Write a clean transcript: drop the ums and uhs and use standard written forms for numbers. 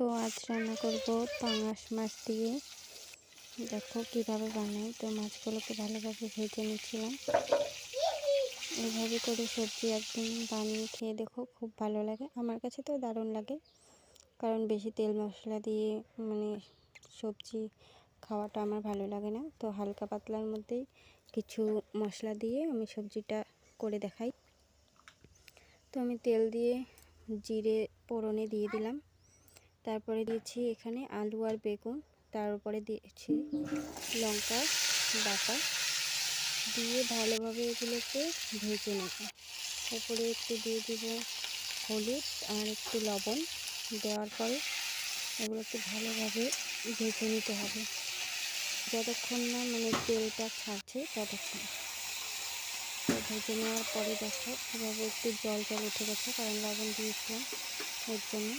তো আজ রান্না করব পাঙাশ মাছ দিয়ে। দেখো কিভাবে বানাই। তো মাছগুলোকে ভালোভাবে ভেজে নিচ্ছিলাম। এইভাবে করে সবজি একদিন বানিয়ে খেয়ে দেখো, খুব ভালো লাগে। আমার কাছে তো দারুণ লাগে, কারণ বেশি তেল মশলা দিয়ে সবজি খাওয়াটা আমার ভালো লাগে না। তো হালকা পাতলার মধ্যেই কিছু মশলা দিয়ে আমি সবজিটা করে দেখাই। তো আমি তেল দিয়ে জিরে ফোড়নে দিয়ে দিলাম। তারপরে দিয়েছি এখানে আলু আর বেগুন, তার উপরে দিয়েছি লঙ্কা বাটা দিয়ে ভালোভাবে এগুলোকে ভেজে নেব। তারপরে একটু দিয়ে দিব হলুদ আর একটু লবণ। দেওয়ার পরে এগুলোকে ভালোভাবে ভেজে নিতে হবে, যতক্ষণ না তেলটা ছাড়ছে ততক্ষণ। তো ভেজে নেওয়ার পরে দেখো এভাবে একটু জল জল উঠে গেছে, কারণ লবণ দিয়েছিলাম এর জন্য।